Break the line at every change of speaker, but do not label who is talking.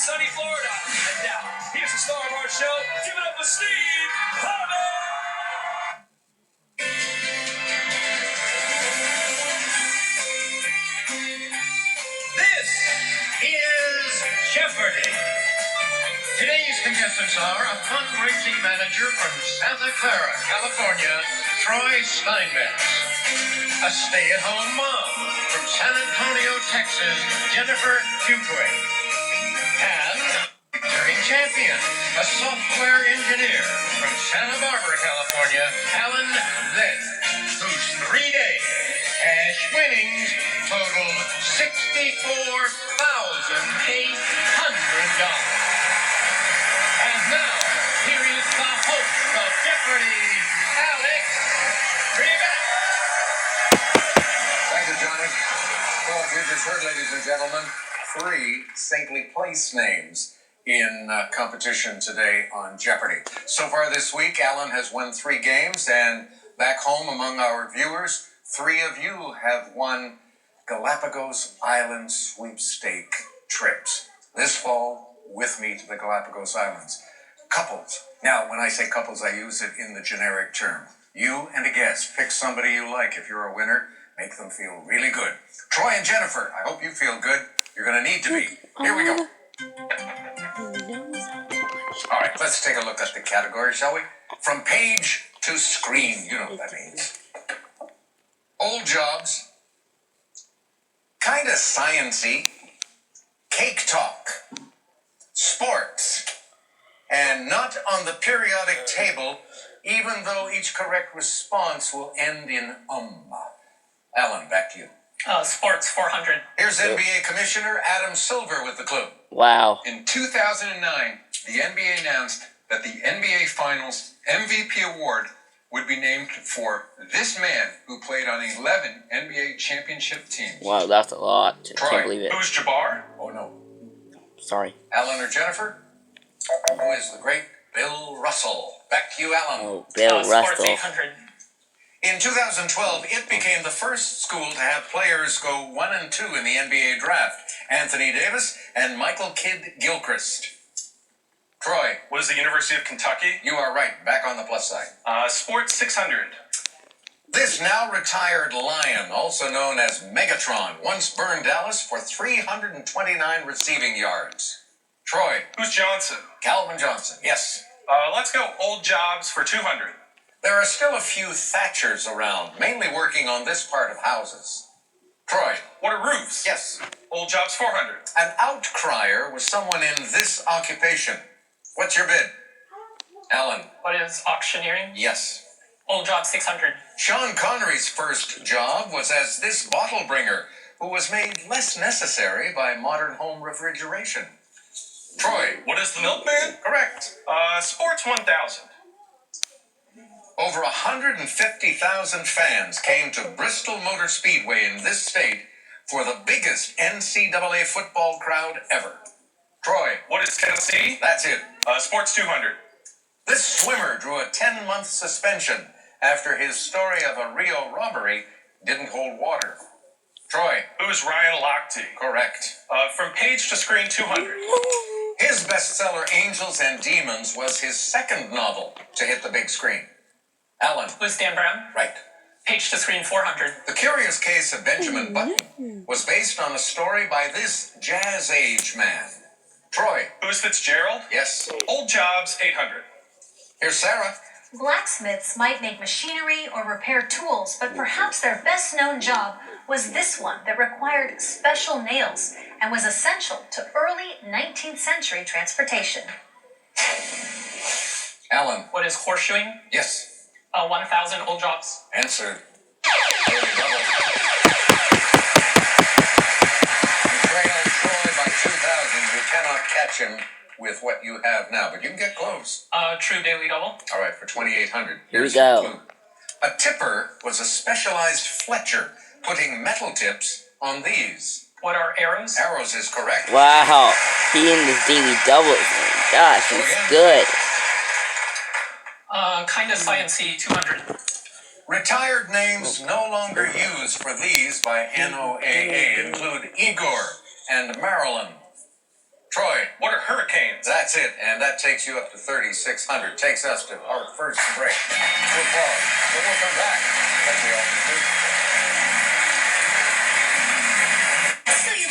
sunny Florida. And now, here's the star of our show. Give it up for Steve Harvey! This is Jeopardy! Today's contestants are a fundraising manager from Santa Clara, California, Troy Steinmetz. A stay-at-home mom from San Antonio, Texas, Jennifer Fuqua. And returning champion, a software engineer from Santa Barbara, California, Alan Lin, whose 3-day cash winnings totaled $64,800. And now, here is the host of Jeopardy, Alex Trebek.
Thank you, Johnny. Well, as you just heard, ladies and gentlemen, 3 saintly place names in competition today on Jeopardy. So far this week, Alan has won 3 games, and back home among our viewers, 3 of you have won Galapagos Island sweepstake trips. This fall, with me to the Galapagos Islands. Couples. Now, when I say couples, I use it in the generic term. You and a guest. Pick somebody you like. If you're a winner, make them feel really good. Troy and Jennifer, I hope you feel good. You're going to need to be. Here we go. All right, let's take a look at the category, shall we? From page to screen. You know what that means. Old jobs. Kind of science-y. Cake talk. Sports. And not on the periodic table, even though each correct response will end in Alan, back to you.
Sports 400.
Here's NBA Commissioner Adam Silver with the clue.
Wow.
In 2009, the NBA announced that the NBA Finals MVP award would be named for this man who played on 11 NBA championship teams.
Wow, that's a lot. I
Troy,
can't believe it.
Who's Jabbar?
Oh, no.
Sorry.
Alan or Jennifer? Who is the great Bill Russell? Back to you, Alan.
Oh, Bill
Sports
Russell.
800.
In 2012, it became the first school to have players go 1 and 2 in the NBA draft. Anthony Davis and Michael Kidd-Gilchrist. Troy.
What is the University of Kentucky?
You are right. Back on the plus side.
Sports 600.
This now retired Lion, also known as Megatron, once burned Dallas for 329 receiving yards. Troy.
Who's Johnson?
Calvin Johnson. Yes.
Let's go old jobs for 200.
There are still a few Thatchers around, mainly working on this part of houses. Troy.
What are roofs?
Yes.
Old jobs 400.
An outcrier was someone in this occupation. What's your bid? Alan.
What is auctioneering?
Yes.
Old job 600.
Sean Connery's first job was as this bottle bringer, who was made less necessary by modern home refrigeration. Troy.
What is the milkman?
Correct.
Sports 1000.
Over 150,000 fans came to Bristol Motor Speedway in this state for the biggest NCAA football crowd ever. Troy.
What is Tennessee?
That's it.
Sports 200.
This swimmer drew a 10-month suspension after his story of a Rio robbery didn't hold water. Troy.
Who's Ryan Lochte?
Correct.
From page to screen 200.
His bestseller, Angels and Demons, was his second novel to hit the big screen. Alan.
Who's Dan Brown?
Right.
Page to screen 400.
The Curious Case of Benjamin Button was based on a story by this jazz age man. Troy.
Who's Fitzgerald?
Yes.
Old jobs 800.
Here's Sarah.
Blacksmiths might make machinery or repair tools, but perhaps their best-known job was this one that required special nails and was essential to early 19th century transportation.
Alan.
What is horseshoeing?
Yes.
1,000 old jobs.
Answered. Daily double. You trail Troy by 2,000. You cannot catch him with what you have now, but you can get close.
True daily double.
All right, for 2,800.
Here we
Here's your
go.
clue. A tipper was a specialized fletcher, putting metal tips on these.
What are arrows?
Arrows is correct.
Wow. He in this daily double. Gosh, it's good.
Kind of science-y 200.
Retired names no longer used for these by NOAA include Igor and Marilyn.
Troy,
What are hurricanes?
that's it, and that takes you up to 3,600. Takes us to our first break. We'll pause, but we'll come back, like we always do.